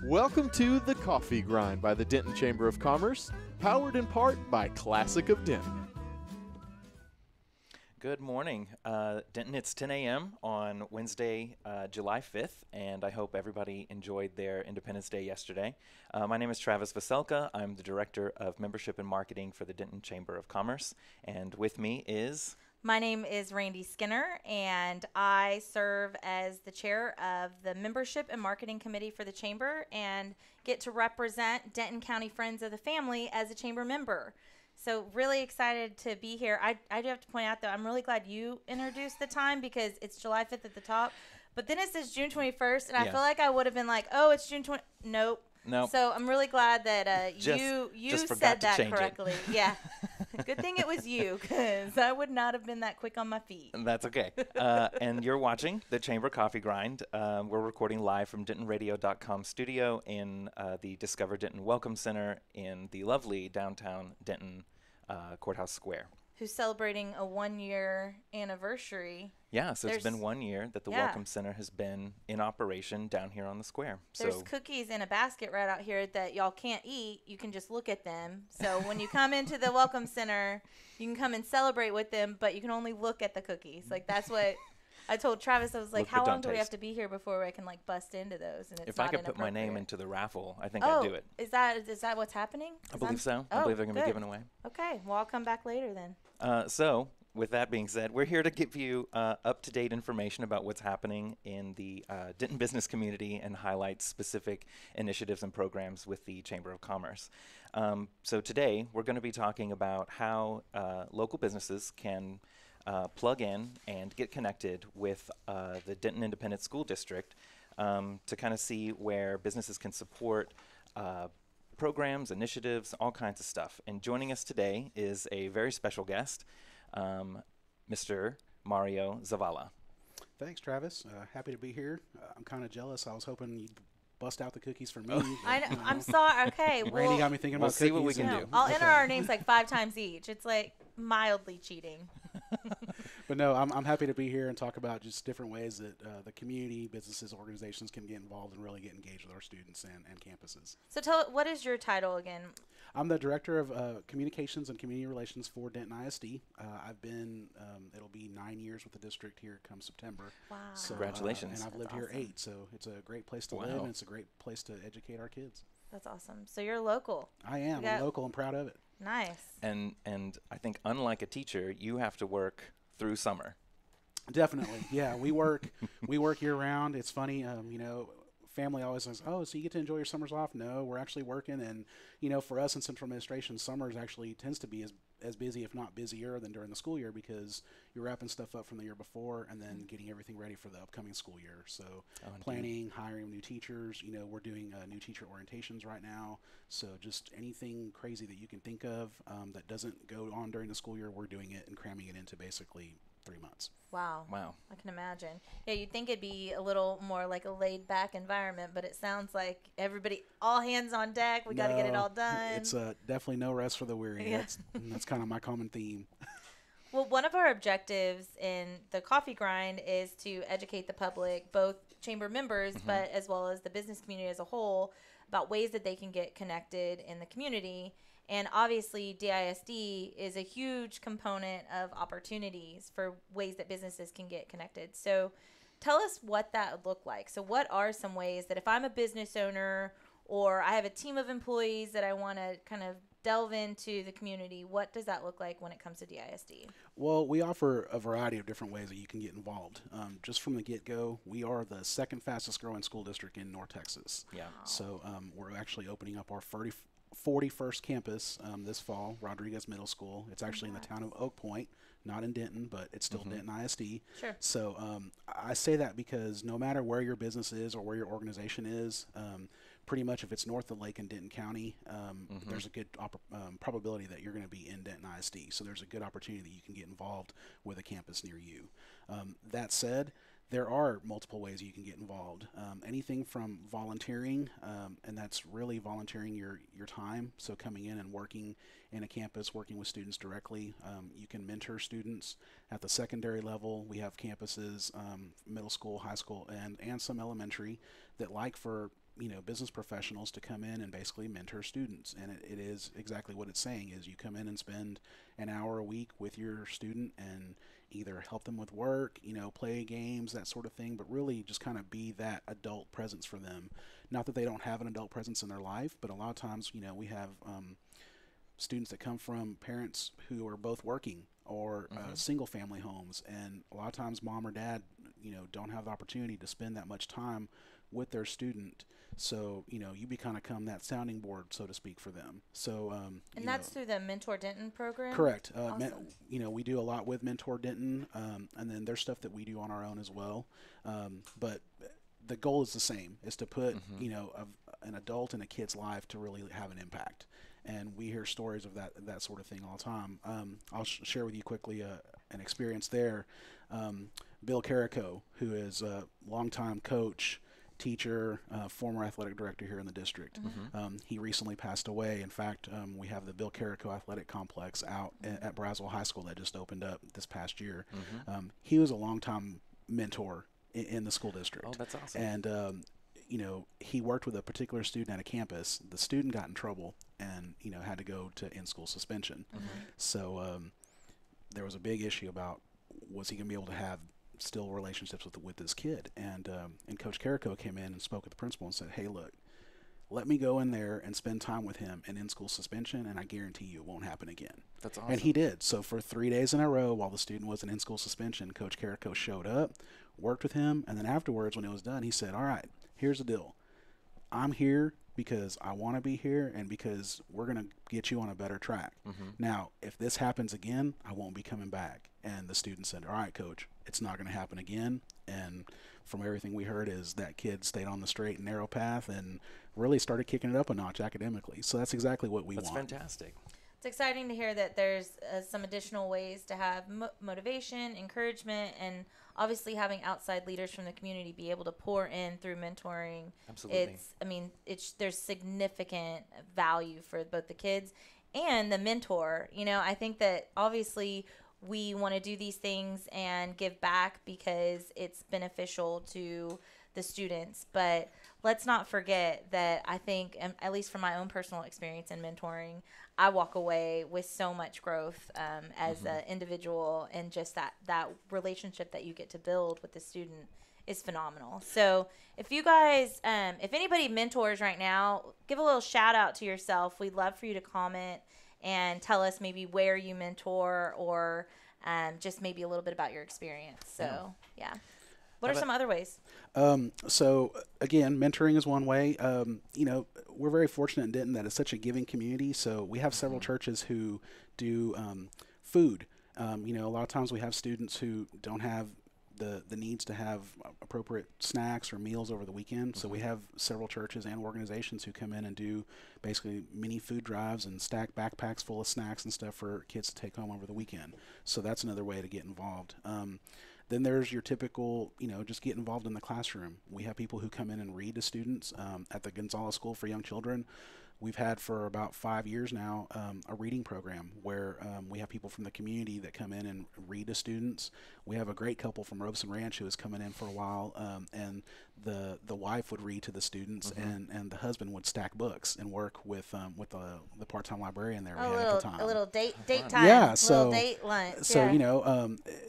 Welcome to The Coffee Grind by the Denton Chamber of Commerce, powered in part by Classic of Denton. Good morning, Denton. It's 10 a.m. on Wednesday, July 5th, and I hope everybody enjoyed their Independence Day yesterday. My name is Travis Veselka. I'm the Director of Membership and Marketing for the Denton Chamber of Commerce, and with me is... My name is Randy Skinner, and I serve as the chair of the Membership and Marketing Committee for the Chamber and get to represent Denton County Friends of the Family as a Chamber member. So really excited to be here. I do have to point out, though, I'm really glad you introduced the time because it's July 5th at the top. But then it says June 21st, and I feel like I would have been like, oh, it's June 20th. Nope. So I'm really glad that you said that correctly. Yeah. Good thing it was you, because I would not have been that quick on my feet. That's okay. And you're watching the Chamber Coffee Grind. We're recording live from DentonRadio.com studio in the Discover Denton Welcome Center in the lovely downtown Denton Courthouse Square. Who's celebrating a 1-year anniversary. Yeah, so it's been 1 year that the Welcome Center has been in operation down here on the square. There's cookies in a basket right out here that y'all can't eat. You can just look at them. So when you come into the Welcome Center, you can come and celebrate with them, but you can only look at the cookies. Like, that's what I told Travis. I was like, how long do we have to be here before I can, like, bust into those? And it's if I could put my name into the raffle, I think I'd do it. Is that what's happening? I believe so. I believe they're going to be given away. Okay. Well, I'll come back later then. So with that being said, we're here to give you up-to-date information about what's happening in the Denton business community and highlight specific initiatives and programs with the Chamber of Commerce. So today, we're going to be talking about how local businesses can plug in and get connected with the Denton Independent School District to kind of see where businesses can support programs, initiatives, all kinds of stuff. And joining us today is a very special guest, Mr. Mario Zavala. Thanks, Travis. Happy to be here. I'm kind of jealous. I was hoping you'd bust out the cookies for me. I know. I'm sorry. Okay. Randy got me thinking about cookies. See what we can do. I'll enter our names like 5 times each. It's like mildly cheating. But no, I'm happy to be here and talk about just different ways that the community, businesses, organizations can get involved and really get engaged with our students and campuses. So what is your title again? I'm the Director of Communications and Community Relations for Denton ISD. I've been, it'll be 9 years with the district here come September. Wow. So, congratulations. And I've lived here 8, so it's a great place to live and it's a great place to educate our kids. That's awesome. So you're local. I am. I'm local and proud of it. Nice. And I think unlike a teacher, you have to work through summer. Definitely. Yeah, we work year round. It's funny, family always says, oh, so you get to enjoy your summers off? No, we're actually working. And, for us in central administration, summers actually tends to be as busy, if not busier, than during the school year because you're wrapping stuff up from the year before and then getting everything ready for the upcoming school year. So planning, hiring new teachers, we're doing new teacher orientations right now. So just anything crazy that you can think of that doesn't go on during the school year, we're doing it and cramming it into basically 3 months. Wow. I can imagine. Yeah, you'd think it'd be a little more like a laid-back environment, but it sounds like everybody, all hands on deck. We got to get it all done. It's definitely no rest for the weary. Yeah. That's kind of my common theme. Well, one of our objectives in the Coffee Grind is to educate the public, both chamber members, but as well as the business community as a whole, about ways that they can get connected in the community. And obviously, DISD is a huge component of opportunities for ways that businesses can get connected. So tell us what that would look like. So what are some ways that if I'm a business owner or I have a team of employees that I want to kind of delve into the community, what does that look like when it comes to DISD? Well, we offer a variety of different ways that you can get involved. Just from the get-go, we are the second fastest growing school district in North Texas. Yeah. So we're actually opening up our 41st campus this fall, Rodriguez Middle School. It's actually in the town of Oak Point, not in Denton, but it's still Denton ISD. Sure. So I say that because no matter where your business is or where your organization is, pretty much if it's north of Lake in Denton County, there's a good probability that you're going to be in Denton ISD. So there's a good opportunity that you can get involved with a campus near you. That said, there are multiple ways you can get involved. Anything from volunteering, and that's really volunteering your time. So coming in and working in a campus, working with students directly. You can mentor students at the secondary level. We have campuses, middle school, high school, and some elementary that like for business professionals to come in and basically mentor students. And it is exactly what it's saying is you come in and spend an hour a week with your student and either help them with work, play games, that sort of thing, but really just kind of be that adult presence for them. Not that they don't have an adult presence in their life, but a lot of times, we have students that come from parents who are both working or single family homes, and a lot of times mom or dad don't have the opportunity to spend that much time with their student, so you become that sounding board, so to speak, for them. So and that's through the Mentor Denton program. Correct. Awesome. We do a lot with Mentor Denton, and then there's stuff that we do on our own as well, but the goal is the same, is to put an adult in a kid's life to really have an impact. And we hear stories of that sort of thing all the time. I'll share with you quickly an experience there. Bill Carrico, who is a longtime coach, teacher, former athletic director here in the district. He recently passed away. In fact, we have the Bill Carrico Athletic Complex out at Braswell High School that just opened up this past year. He was a longtime mentor in the school district. Oh, that's awesome. And he worked with a particular student at a campus. The student got in trouble and, had to go to in-school suspension. So there was a big issue about, was he going to be able to have still relationships with this kid? And Coach Carrico came in and spoke with the principal and said, hey, look, let me go in there and spend time with him in school suspension, and I guarantee you it won't happen again. That's awesome. And he did. So for 3 days in a row while the student was in school suspension, Coach Carrico showed up, worked with him, and then afterwards when it was done, he said, all right, here's the deal. I'm here because I want to be here and because we're going to get you on a better track. Now, if this happens again, I won't be coming back. And the student said, all right, coach, it's not going to happen again. And from everything we heard is that kid stayed on the straight and narrow path and really started kicking it up a notch academically. So that's exactly what we want. That's fantastic. It's exciting to hear that there's some additional ways to have motivation, encouragement, and obviously having outside leaders from the community be able to pour in through mentoring. Absolutely. There's significant value for both the kids and the mentor. I think that obviously we want to do these things and give back because it's beneficial to the students, but let's not forget that I think, at least from my own personal experience in mentoring, I walk away with so much growth as an individual, and just that relationship that you get to build with the student is phenomenal. So if you guys, if anybody mentors right now, give a little shout out to yourself. We'd love for you to comment and tell us maybe where you mentor or just maybe a little bit about your experience. So, yeah. What are some other ways? So again, mentoring is one way. We're very fortunate in Denton that it's such a giving community. So we have several churches who do food. A lot of times we have students who don't have the needs to have appropriate snacks or meals over the weekend. So we have several churches and organizations who come in and do basically mini food drives and stack backpacks full of snacks and stuff for kids to take home over the weekend. So that's another way to get involved. Then there's your typical, just get involved in the classroom. We have people who come in and read to students at the Gonzalez School for Young Children. We've had for about 5 years now a reading program where we have people from the community that come in and read to students. We have a great couple from Robeson Ranch who is coming in for a while, and the wife would read to the students, and the husband would stack books and work with the part-time librarian there. We had at the time. A little date time. Yeah, little date lunch. So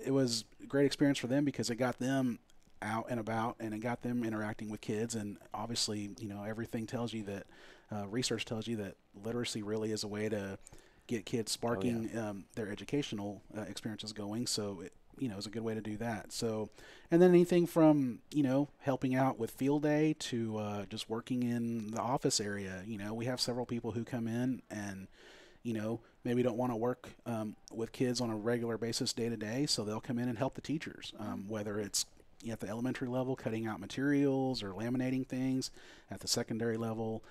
it was a great experience for them because it got them out and about, and it got them interacting with kids. And obviously, everything tells you that research tells you that literacy really is a way to get kids sparking their educational experiences going. So it's a good way to do that. So, and then anything from helping out with field day to just working in the office area. We have several people who come in and maybe don't want to work with kids on a regular basis day to day, so they'll come in and help the teachers, whether it's at the elementary level, cutting out materials or laminating things, at the secondary level,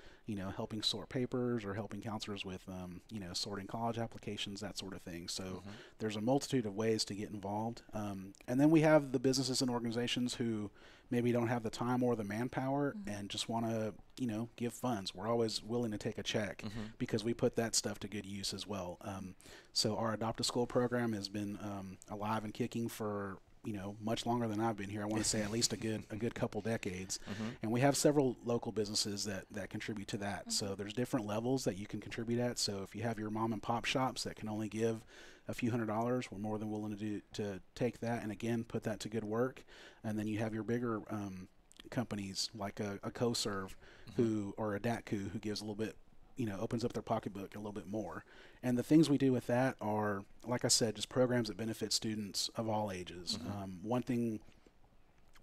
helping sort papers or helping counselors with, sorting college applications, that sort of thing. So there's a multitude of ways to get involved. And then we have the businesses and organizations who maybe don't have the time or the manpower and just want to, give funds. We're always willing to take a check because we put that stuff to good use as well. So our Adopt a School program has been alive and kicking for much longer than I've been here. I want to say at least a good couple decades. And we have several local businesses that contribute to that. So there's different levels that you can contribute at. So if you have your mom and pop shops that can only give a few $100s, we're more than willing to take that and again put that to good work. And then you have your bigger companies like a CoServe or a DATCU who gives a little bit, opens up their pocketbook a little bit more. And the things we do with that are, like I said, just programs that benefit students of all ages. One thing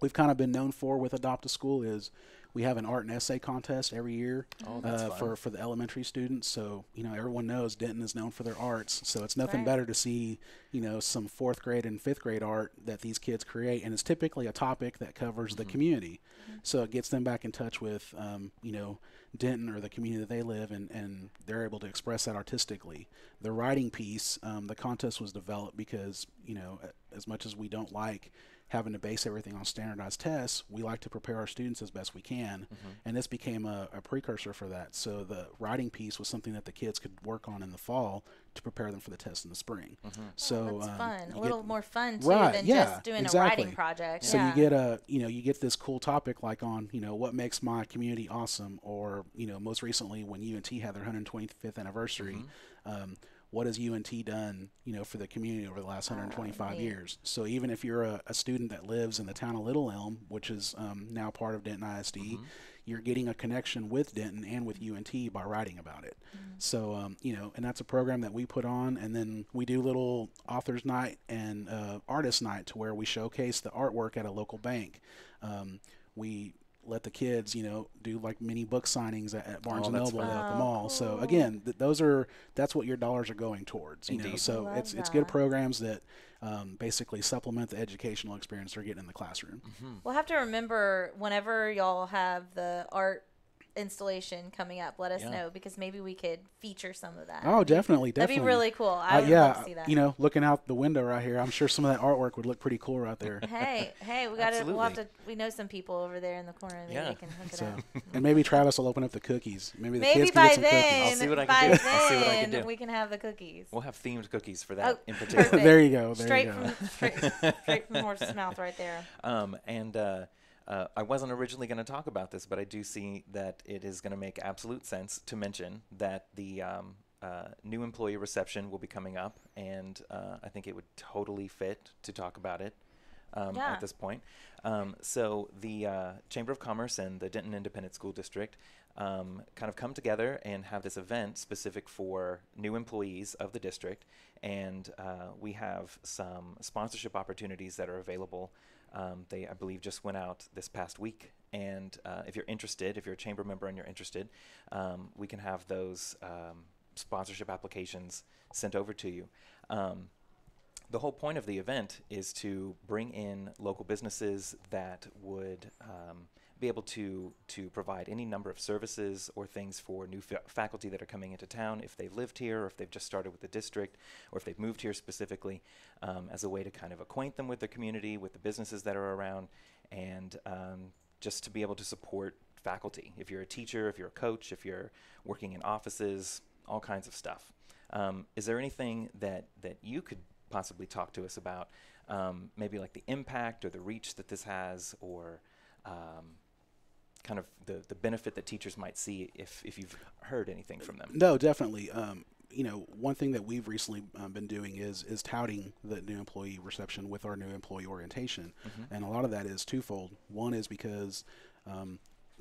we've kind of been known for with Adopt a School is we have an art and essay contest every year for the elementary students. So, everyone knows Denton is known for their arts. So it's nothing better to see, some 4th grade and 5th grade art that these kids create. And it's typically a topic that covers the community. So it gets them back in touch with, Denton or the community that they live in, and they're able to express that artistically. The writing piece, the contest was developed because, as much as we don't like having to base everything on standardized tests, we like to prepare our students as best we can. And this became a precursor for that. So the writing piece was something that the kids could work on in the fall to prepare them for the test in the spring. So that's fun. A little more fun too than yeah, just doing exactly. a writing project. So you get you get this cool topic like on, what makes my community awesome, or, most recently when UNT had their 125th anniversary, what has UNT done, for the community over the last 125 years? So even if you're a student that lives in the town of Little Elm, which is now part of Denton ISD, you're getting a connection with Denton and with UNT by writing about it. So, and that's a program that we put on, and then we do little authors night and artist night to where we showcase the artwork at a local bank. We let the kids, do like mini book signings at Barnes and Noble at the mall. Cool. So again, that's what your dollars are going towards. So it's good programs that basically supplement the educational experience they're getting in the classroom. We'll have to remember whenever y'all have the art installation coming up, let us know, because maybe we could feature some of that. Oh, definitely. That'd be really cool. I would love to see that. Looking out the window right here, I'm sure some of that artwork would look pretty cool right there. Hey, we know some people over there in the corner. Maybe they can hook it up. And maybe Travis will open up the cookies. Maybe the kids by can get some then, cookies. I'll see what I can do. We can have the cookies. We'll have themed cookies for that in Perfect. particular. There you go. Straight from the horse's mouth right there. I wasn't originally going to talk about this, but I do see that it is going to make absolute sense to mention that the new employee reception will be coming up, and I think it would totally fit to talk about it at this point. So the Chamber of Commerce and the Denton Independent School District kind of come together and have this event specific for new employees of the district, and we have some sponsorship opportunities that are available. They, I believe, just went out this past week, and if you're interested, if you're a chamber member and you're interested, we can have those sponsorship applications sent over to you. The whole point of the event is to bring in local businesses that would be able to provide any number of services or things for new faculty that are coming into town, if they've lived here or if they've just started with the district or if they've moved here specifically, as a way to kind of acquaint them with the community, with the businesses that are around, and just to be able to support faculty. If you're a teacher, if you're a coach, if you're working in offices, all kinds of stuff. Is there anything that you could possibly talk to us about, maybe like the impact or the reach that this has, or kind of the benefit that teachers might see if you've heard anything from them? No, definitely. One thing that we've recently been doing is touting the new employee reception with our new employee orientation. And a lot of that is twofold. One is because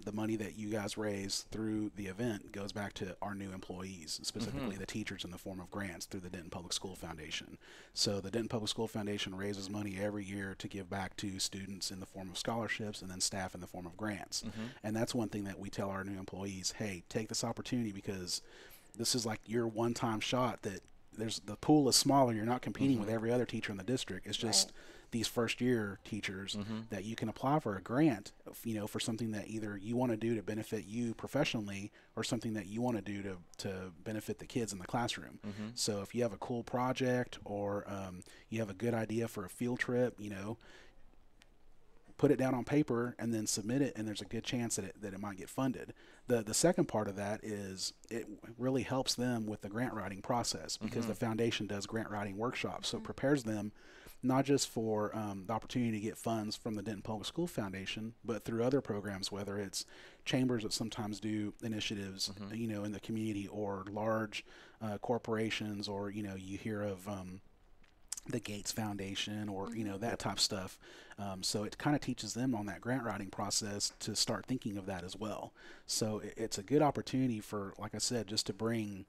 the money that you guys raise through the event goes back to our new employees, specifically the teachers, in the form of grants through the Denton Public School Foundation. So the Denton Public School Foundation raises money every year to give back to students in the form of scholarships and then staff in the form of grants. And that's one thing that we tell our new employees: hey, take this opportunity, because this is like your one-time shot. That the pool is smaller. You're not competing with every other teacher in the district. It's just these first-year teachers that you can apply for a grant, for something that either you want to do to benefit you professionally or something that you want to do to benefit the kids in the classroom. So if you have a cool project or you have a good idea for a field trip, put it down on paper and then submit it, and there's a good chance that it might get funded. The second part of that is it really helps them with the grant writing process, because the foundation does grant writing workshops, so it prepares them not just for the opportunity to get funds from the Denton Public School Foundation, but through other programs, whether it's chambers that sometimes do initiatives, in the community, or large corporations, or, you hear of the Gates Foundation, or that type of stuff. So it kind of teaches them on that grant writing process to start thinking of that as well. So it's a good opportunity for, like I said, just to bring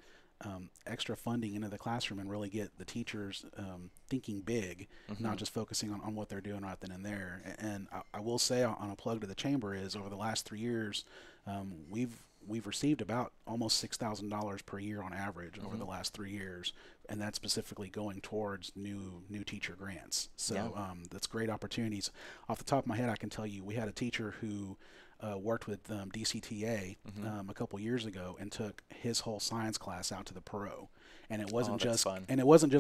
extra funding into the classroom and really get the teachers thinking big, not just focusing on what they're doing right then and there. And I will say, on a plug to the chamber, is over the last 3 years, we've received about almost $6,000 per year on average over the last 3 years, and that's specifically going towards new teacher grants. So that's great opportunities. Off the top of my head, I can tell you we had a teacher who worked with DCTA a couple years ago and took his whole science class out to the Perot. And it wasn't just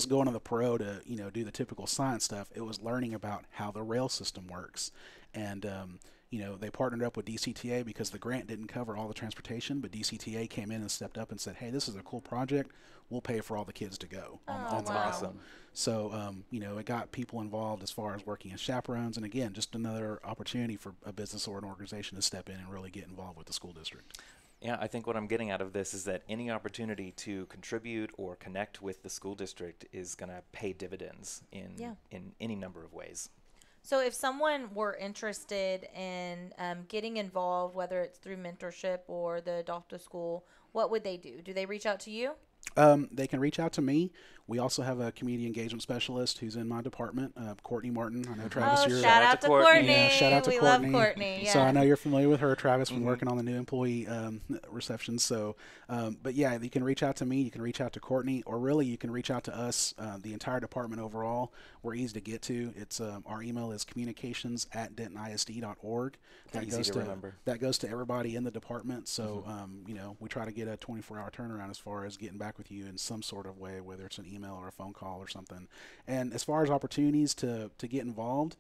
going to the Perot to do the typical science stuff. It was learning about how the rail system works. And they partnered up with DCTA because the grant didn't cover all the transportation, but DCTA came in and stepped up and said, "Hey, this is a cool project. We'll pay for all the kids to go." That's awesome. So, it got people involved as far as working as chaperones. And again, just another opportunity for a business or an organization to step in and really get involved with the school district. Yeah, I think what I'm getting out of this is that any opportunity to contribute or connect with the school district is going to pay dividends in any number of ways. So if someone were interested in getting involved, whether it's through mentorship or the Adopt a School, what would they do? Do they reach out to you? They can reach out to me. We also have a community engagement specialist who's in my department, Courtney Martin. I know, Travis, you're... Shout out to Courtney. Yeah, shout out to Courtney. We love Courtney. Yeah. So I know you're familiar with her, Travis, from working on the new employee reception. So, but yeah, you can reach out to me. You can reach out to Courtney, or really you can reach out to us, the entire department overall. We're easy to get to. It's our email is communications@dentonisd.org. That goes to everybody in the department. So, we try to get a 24-hour turnaround as far as getting back with you in some sort of way, whether it's an email or a phone call or something. And as far as opportunities to get involved,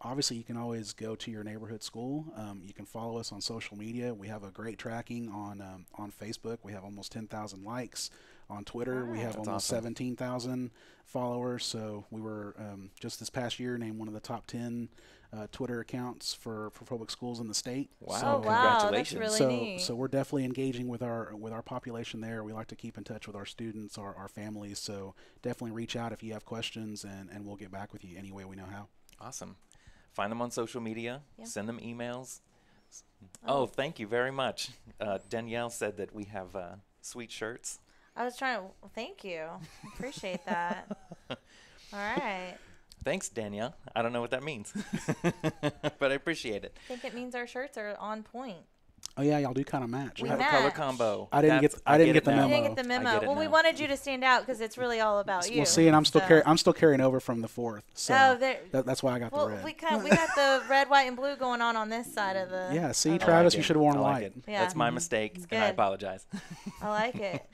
obviously you can always go to your neighborhood school. You can follow us on social media. We have a great tracking on Facebook. We have almost 10,000 likes. On Twitter, we have almost 17,000 followers. So we were just this past year named one of the top 10 Twitter accounts for public schools in the state. Wow! So, Congratulations! That's really neat. So we're definitely engaging with our population there. We like to keep in touch with our students, our families. So definitely reach out if you have questions, and we'll get back with you any way we know how. Awesome. Find them on social media. Yeah. Send them emails. Thank you very much. Danielle said that we have sweet shirts. I was trying to. Well, thank you. Appreciate that. All right. Thanks, Danielle. I don't know what that means, but I appreciate it. I think it means our shirts are on point. Oh yeah, y'all do kind of match. We have a color combo. I didn't get the memo. You didn't get the memo. Well, we wanted you to stand out because it's really all about you. Well, see, and I'm still carrying over from the 4th. So that's why I got the red. We got the red, white, and blue going on this side of the. Yeah. See, Travis, you should have worn white. Yeah. That's my mistake, and I apologize. I like it.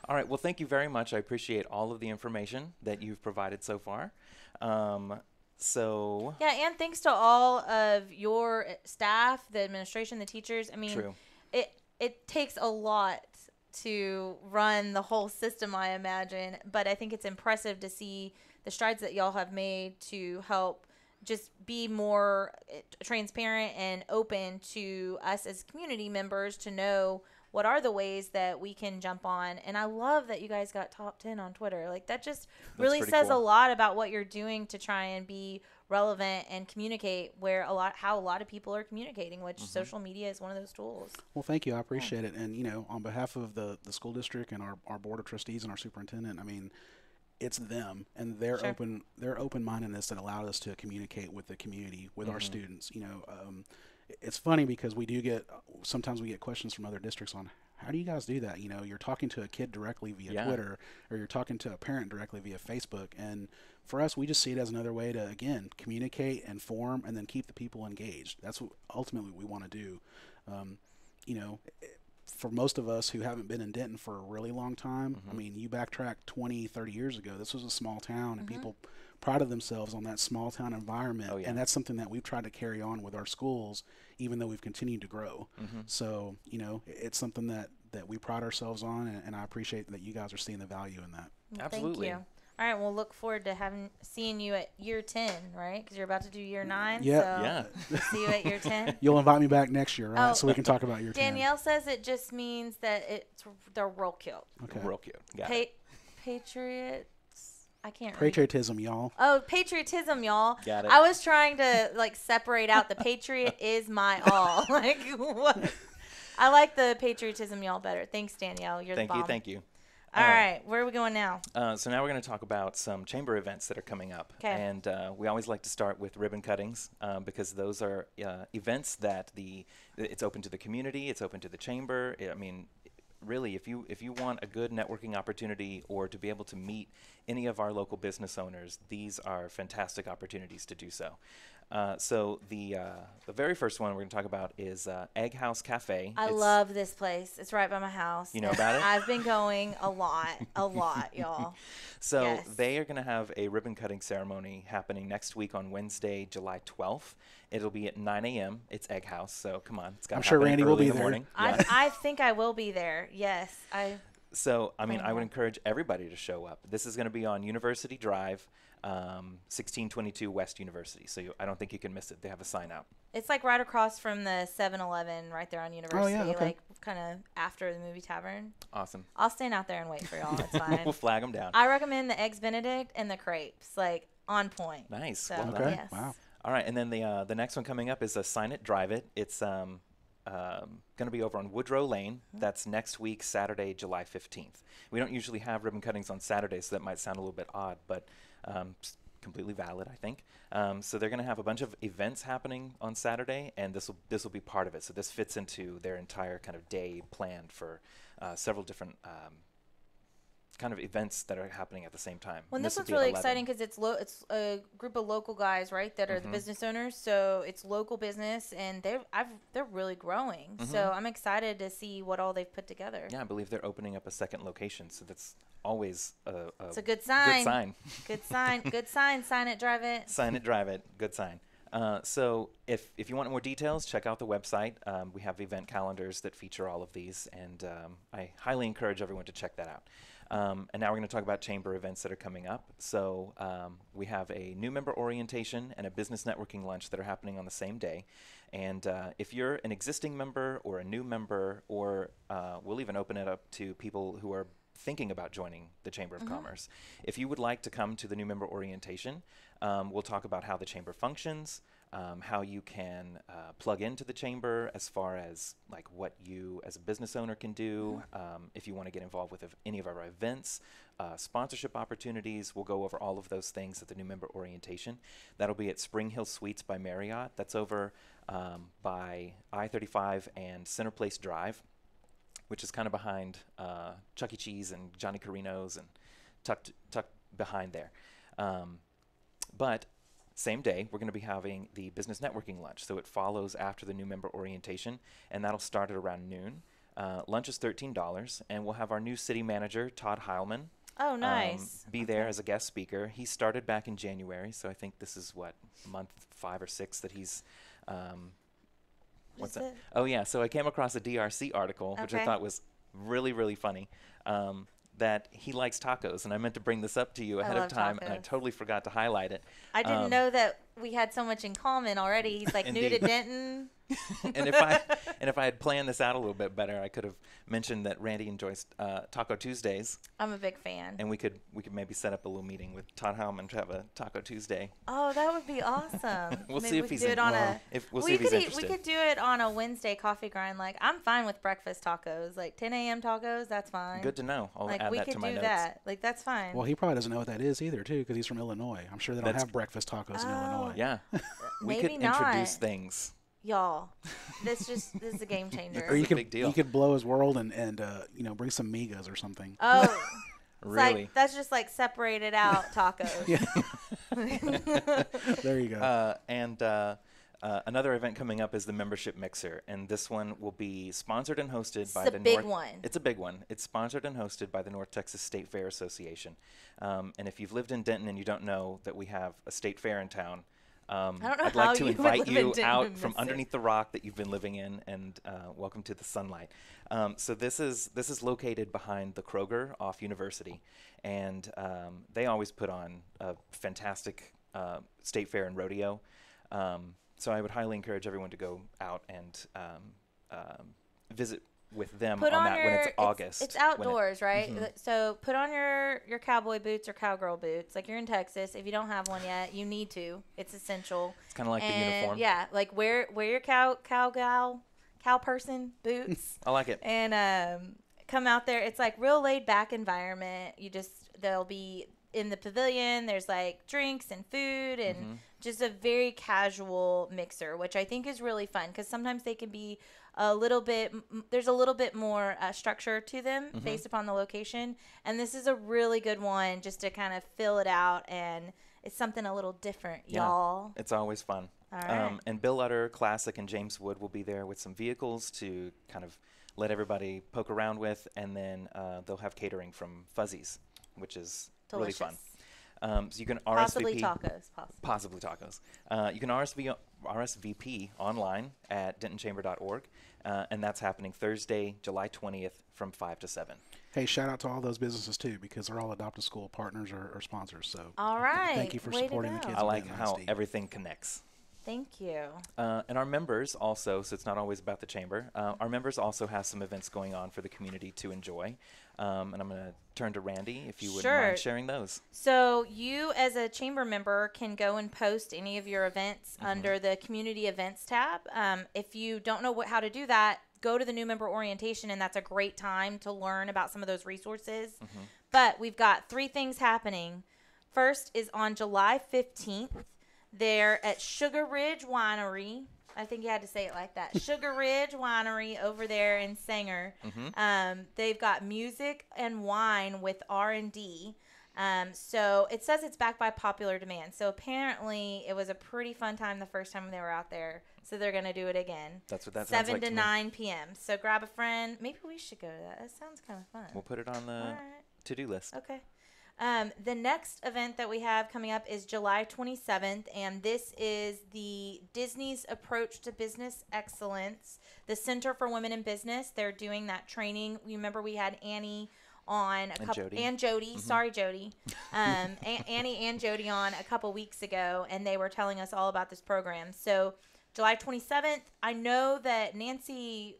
All right. Well, thank you very much. I appreciate all of the information that you've provided so far. And thanks to all of your staff, the administration, the teachers. I mean, True. It takes a lot to run the whole system, I imagine, but I think it's impressive to see the strides that y'all have made to help just be more transparent and open to us as community members to know what are the ways that we can jump on. And I love that you guys got top 10 on Twitter. Like, that just really says a lot about what you're doing to try and be relevant and communicate how a lot of people are communicating, which social media is one of those tools. Well, thank you. I appreciate it. And, on behalf of the school district and our board of trustees and our superintendent, I mean, it's them and their open-mindedness that allowed us to communicate with the community, with our students. It's funny because sometimes we get questions from other districts on, how do you guys do that? You're talking to a kid directly via Twitter, or you're talking to a parent directly via Facebook. And for us, we just see it as another way to, again, communicate, inform, and then keep the people engaged. That's what ultimately we want to do. For most of us who haven't been in Denton for a really long time, I mean, you backtrack 20, 30 years ago, this was a small town, and people prided themselves on that small town environment. Oh, yeah. And that's something that we've tried to carry on with our schools, even though we've continued to grow. So, it's something that we pride ourselves on, and I appreciate that you guys are seeing the value in that. Absolutely. Thank you. All right, we'll look forward to seeing you at year 10, right? Because you're about to do year 9. Yeah. So see you at year 10. You'll invite me back next year, right? Oh. So we can talk about your Danielle says it just means that they're real cute. Okay. Real cute. Got it. Patriots. I can't read. Patriotism, y'all. Oh, patriotism, y'all. Got it. I was trying to separate out the patriot is my all. Like what? I like the patriotism, y'all, better. Thanks, Danielle. You're the bomb. Thank you. All right, where are we going now? So now we're going to talk about some chamber events that are coming up. 'Kay. And we always like to start with ribbon cuttings because those are events that it's open to the community, it's open to the chamber. I mean, really, if you want a good networking opportunity or to be able to meet any of our local business owners, these are fantastic opportunities to do so. So the very first one we're going to talk about is Egg House Cafe. I love this place. It's right by my house. You know about it? I've been going a lot, y'all. So Yes. they are going to have a ribbon cutting ceremony happening next week on Wednesday, July 12th. It'll be at 9 a.m. It's Egg House, so come on. It's got I'm sure Randy will be in the there. morning. Yeah. I think I will be there. Yes, So, I mean, Plan I would that. encourage everybody to show up. This is going to be on University Drive, 1622 West University. So I don't think you can miss it. They have a sign out. It's like right across from the 7-Eleven right there on University. okay. Like kind of after the movie tavern. Awesome. I'll stand out there and wait for y'all. It's fine. We'll flag them down. I recommend the Eggs Benedict and the crepes. Like on point. Nice. So, Well done. Okay. yes. Wow. All right, and then the next one coming up is a Sign It, Drive It. It's going to be over on Woodrow Lane. That's next week, Saturday, July 15th. We don't usually have ribbon cuttings on Saturdays, so that might sound a little bit odd, but completely valid, I think. So they're going to have a bunch of events happening on Saturday, and this will be part of it. So this fits into their entire kind of day planned for several different kind of events that are happening at the same time. Well, And this will one's be at really 11. exciting because it's a group of local guys, right, that are the business owners. So it's local business, and they're really growing. So I'm excited to see what all they've put together. Yeah, I believe they're opening up a second location, so that's always It's a good sign. Good sign. Good sign. Good sign. Sign it, drive it. Sign it, drive it. Good sign. So if you want more details, check out the website. We have event calendars that feature all of these, and I highly encourage everyone to check that out. And now we're going to talk about chamber events that are coming up. So we have a new member orientation and a business networking lunch that are happening on the same day. And if you're an existing member or a new member, or we'll even open it up to people who are thinking about joining the Chamber of Commerce. If you would like to come to the new member orientation, we'll talk about how the chamber functions, how you can plug into the chamber as far as like what you as a business owner can do, if you want to get involved with any of our events, sponsorship opportunities. We'll go over all of those things at the new member orientation. That'll be at Spring Hill Suites by Marriott. That's over by I-35 and Center Place Drive, which is kind of behind Chuck E. Cheese and Johnny Carino's and tucked behind there. But same day, we're going to be having the business networking lunch. So it follows after the new member orientation, and that'll start at around noon. Lunch is $13, and we'll have our new city manager, Todd Heilman, Oh, nice. be there as a guest speaker. He started back in January, so I think this is, month 5 or 6 that he's... what's Is that? it? Oh, yeah. So I came across a DRC article, which I Okay. thought was really, really funny, that he likes tacos. And I meant to bring this up to you ahead of love time, and I tacos. totally forgot to highlight it. I didn't know that we had so much in common already. He's like new to Indeed. Denton. and if I had planned this out a little bit better, I could have mentioned that Randy enjoys Taco Tuesdays, I'm a big fan. and we could maybe set up a little meeting with Todd Hellman to have a Taco Tuesday. Oh, that would be awesome. We'll Maybe see if we could he's do it on Wow. we'll see we if he's could interested. we could do it on a Wednesday coffee grind. Like I'm fine with breakfast tacos, like 10 a.m. tacos. That's fine. Good to know. I'll Like add we that could to my do notes. that. Like that's fine. Well, he probably doesn't know what that is either, too, because he's from Illinois. I'm sure they don't That's- have breakfast tacos in Oh. Illinois. Yeah, we Maybe could introduce not. things. Y'all, this is a game changer. Or you a could big deal. you could blow his world and bring some migas or something. Oh, it's Really. like that's just like separated out tacos. There you go. And another event coming up is the Membership Mixer, and this one will be sponsored and hosted by a the big North. one. It's a big one. It's sponsored and hosted by the North Texas State Fair Association. And if you've lived in Denton and you don't know that we have a state fair in town, don't know I'd how like to you would invite live in you Denton out and from miss it. underneath the rock that you've been living in, and welcome to the sunlight. So this is located behind the Kroger off University, and they always put on a fantastic state fair and rodeo. So I would highly encourage everyone to go out and visit with them Put on on that your when it's August. It's when it- outdoors, right? Mhm. So put on your cowboy boots or cowgirl boots. Like you're in Texas. If you don't have one yet, you need to. It's essential. It's kind of like the And, uniform. Yeah, like wear your cow person boots. I like it. And come out there. It's like real laid back environment. They'll be in the pavilion. There's like drinks and food and just a very casual mixer, which I think is really fun because sometimes they can be a little bit. There's a little bit more structure to them based upon the location, and this is a really good one just to kind of fill it out, and it's something a little different, y'all. It's always fun. All right. And Bill Utter Classic and James Wood will be there with some vehicles to kind of let everybody poke around with, and then they'll have catering from Fuzzies, which is Delicious. really fun. So you can RSVP. Possibly tacos. Possibly tacos. You can RSVP online at dentonchamber.org, and that's happening Thursday, July 20th from 5 to 7. Hey, shout out to all those businesses too, because they're all Adopt a School partners or sponsors. So All right. thank you for Way to supporting the go. kids. I of like Denton how ISD. everything connects. Thank you. And our members also, so it's not always about the chamber, our members also have some events going on for the community to enjoy. And I'm going to turn to Randy if you wouldn't Sure. mind sharing those. So you, as a chamber member, can go and post any of your events under the community events tab. If you don't know how to do that, go to the new member orientation, and that's a great time to learn about some of those resources. But we've got 3 things happening. First is on July 15th. They're at Sugar Ridge Winery. I think you had to say it like that. Sugar Ridge Winery over there in Sanger. They've got music and wine with R&D. So it says it's backed by popular demand. So apparently it was a pretty fun time the first time they were out there. So they're going to do it again. That's what that sounds 7 like to me. 9 p.m. So grab a friend. Maybe we should go to that. That sounds kind of fun. We'll put it on the All right. to-do list. Okay. The next event that we have coming up is July 27th, and this is the Disney's Approach to Business Excellence, the Center for Women in Business. They're doing that training. You remember we had Annie on and Jody. Sorry, Jody. Annie and Jody on a couple weeks ago, and they were telling us all about this program. So July 27th, I know that Nancy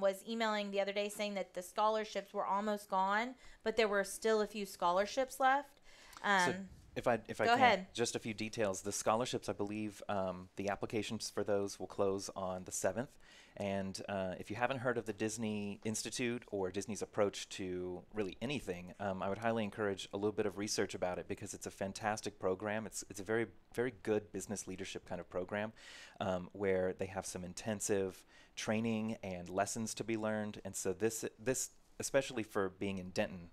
was emailing the other day saying that the scholarships were almost gone, but there were still a few scholarships left. So if I Go can, ahead. just a few details. The scholarships, I believe, the applications for those will close on the 7th. And if you haven't heard of the Disney Institute or Disney's approach to really anything, I would highly encourage a little bit of research about it because it's a fantastic program. It's a very, very good business leadership kind of program where they have some intensive training and lessons to be learned. And so this especially for being in Denton,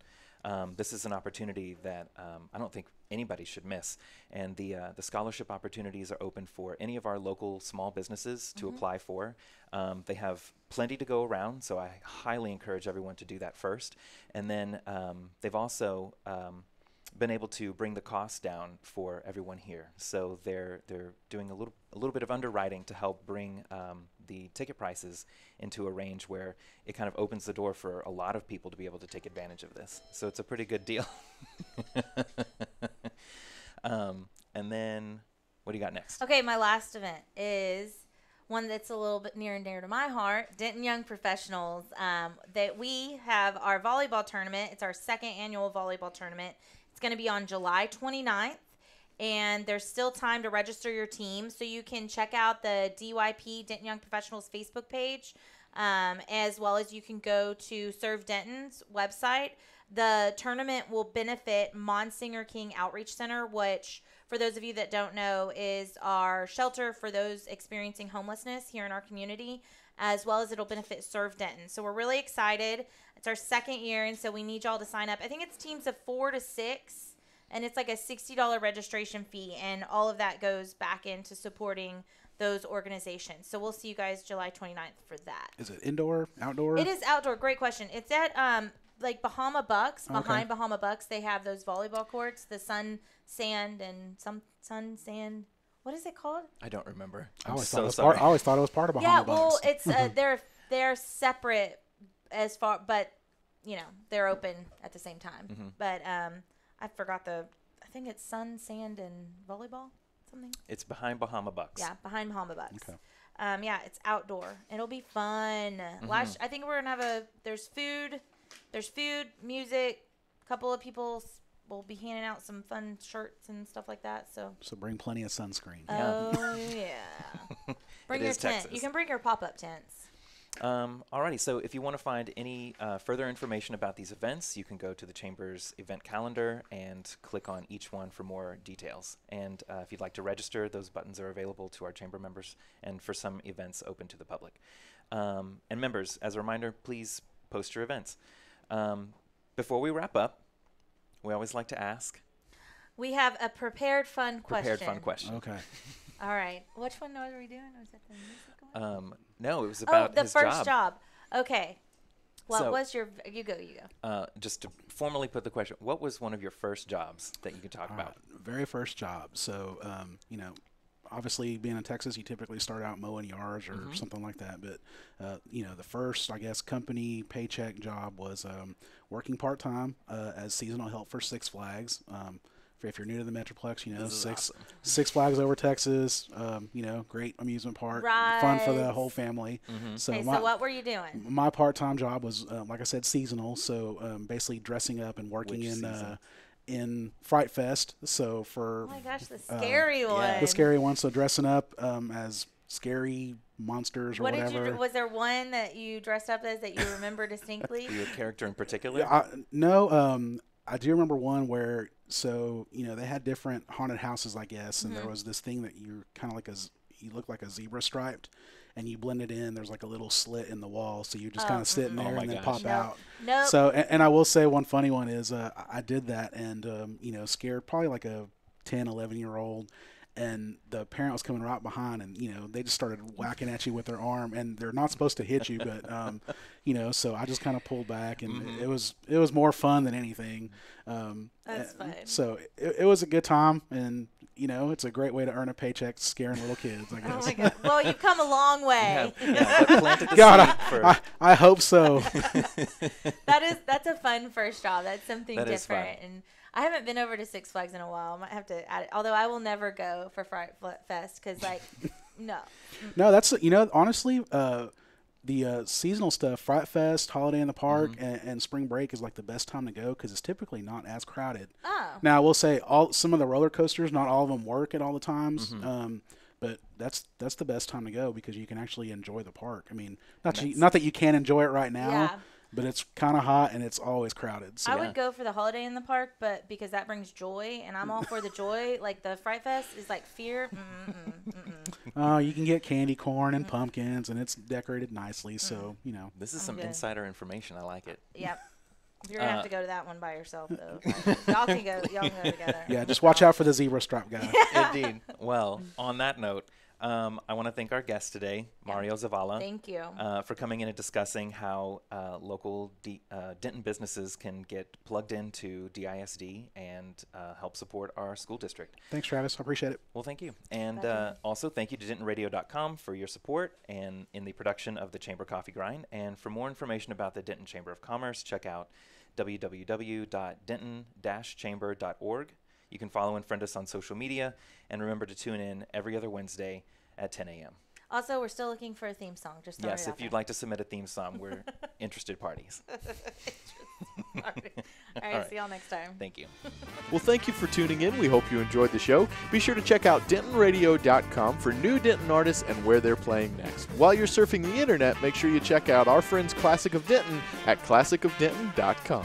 this is an opportunity that I don't think anybody should miss. And the scholarship opportunities are open for any of our local small businesses to apply for. They have plenty to go around, so I highly encourage everyone to do that first. And then they've also been able to bring the cost down for everyone here. So they're doing a little bit of underwriting to help bring the ticket prices into a range where it kind of opens the door for a lot of people to be able to take advantage of this. So it's a pretty good deal. And then what do you got next? Okay, my last event is one that's a little bit near and dear to my heart, Denton Young Professionals. That we have our volleyball tournament. It's our 2nd annual volleyball tournament. It's going to be on July 29th, and there's still time to register your team. So you can check out the DYP, Denton Young Professionals Facebook page, as well as you can go to Serve Denton's website. The tournament will benefit Monsignor King Outreach Center, which, for those of you that don't know, is our shelter for those experiencing homelessness here in our community, as well as it'll benefit Serve Denton. So we're really excited. It's our 2nd year, and so we need y'all to sign up. I think it's teams of 4 to 6, and it's like a $60 registration fee, and all of that goes back into supporting those organizations. So we'll see you guys July 29th for that. Is it indoor, outdoor? It is outdoor. Great question. It's at like Bahama Bucks. Okay. Behind Bahama Bucks, they have those volleyball courts, the sun, sand, what is it called? I don't remember. I I'm always, so thought it was sorry. part, I always thought it was part of Yeah, Bahama well, Bucks. it's they're separate as far, but they're open at the same time. Mm-hmm. But I forgot I think it's sun, sand, and volleyball, something. It's behind Bahama Bucks. Yeah, behind Bahama Bucks. Okay. Yeah, it's outdoor. It'll be fun. I think we're gonna have there's food, music. A couple of people will be handing out some fun shirts and stuff like that. So Bring plenty of sunscreen. oh yeah, bring It your is tent. Texas. You can bring your pop-up tents. Alrighty, so if you want to find any further information about these events, you can go to the Chamber's event calendar and click on each one for more details. And if you'd like to register, those buttons are available to our Chamber members and for some events open to the public. And members, as a reminder, please post your events. Before we wrap up, we always like to ask. We have a prepared fun question. Prepared fun question. Okay. All right. Which one are we doing? Was that the music one? No, it was about the his first job. Okay. What So- was your? You go. Just to formally put the question, what was one of your first jobs that you could talk about? Very first job. So, obviously being in Texas, you typically start out mowing yards or something like that. But, the first, I guess, company paycheck job was working part-time as seasonal help for Six Flags. If you're new to the Metroplex, This is awesome. Six Flags over Texas, great amusement park, fun for the Rides. whole family. So Okay. So what were you doing? my part-time job was, like I said, seasonal. So basically dressing up and working Which in season? in Fright Fest. So for Oh my gosh, the scary one. yeah. the scary one, so dressing up as scary monsters or What whatever. did you? Was there one that you dressed up as that you remember distinctly? Your character in particular? Yeah, I do remember one where, they had different haunted houses, I guess, and there was this thing that you're kind of like you look like a zebra striped, and you blend it in. There's like a little slit in the wall, so you just kind of sit in Oh there my and then gosh. pop Nope. out. Nope. So, and I will say one funny one is I did that and, scared probably like a 10, 11-year-old. And the parent was coming right behind, and they just started whacking at you with their arm, and they're not supposed to hit you, but so I just kind of pulled back, and it was more fun than anything. That's fun. So it was a good time, and it's a great way to earn a paycheck scaring little kids, I Oh guess. my God. Well, you've come a long way. That planted the God, seed for I hope so. That's a fun first job. That's something That is fun. different. And I haven't been over to Six Flags in a while. I might have to add it. Although I will never go for Fright Fest because, no. No, that's honestly, the seasonal stuff, Fright Fest, Holiday in the Park, and Spring Break is like the best time to go because it's typically not as crowded. Oh. Now I will say some of the roller coasters, not all of them work at all the times, but that's the best time to go because you can actually enjoy the park. I mean, not that you can't enjoy it right now, Yeah. but it's kind of hot and it's always crowded. So I would go for the Holiday in the Park, but because that brings joy, and I'm all for the joy. Like the Fright Fest is like fear. you can get candy corn and pumpkins, and it's decorated nicely. So This is some good. insider information. I like it. Yep. You're gonna have to go to that one by yourself though. Y'all can go together. yeah, just watch out for the zebra stripe guy. Indeed. Well, on that note, I want to thank our guest today, Mario Zavala. Thank you. For coming in and discussing how local Denton businesses can get plugged into DISD and help support our school district. Thanks, Travis. I appreciate it. Well, thank you. And Pleasure. also thank you to DentonRadio.com for your support and in the production of the Chamber Coffee Grind. And for more information about the Denton Chamber of Commerce, check out www.denton-chamber.org. You can follow and friend us on social media. And remember to tune in every other Wednesday at 10 a.m. Also, we're still looking for a theme song. Just throwing Yes, it out if you'd there. like to submit a theme song, we're interested parties. All right, see y'all next time. Thank you. Well, thank you for tuning in. We hope you enjoyed the show. Be sure to check out DentonRadio.com for new Denton artists and where they're playing next. While you're surfing the internet, make sure you check out our friends Classic of Denton at ClassicofDenton.com.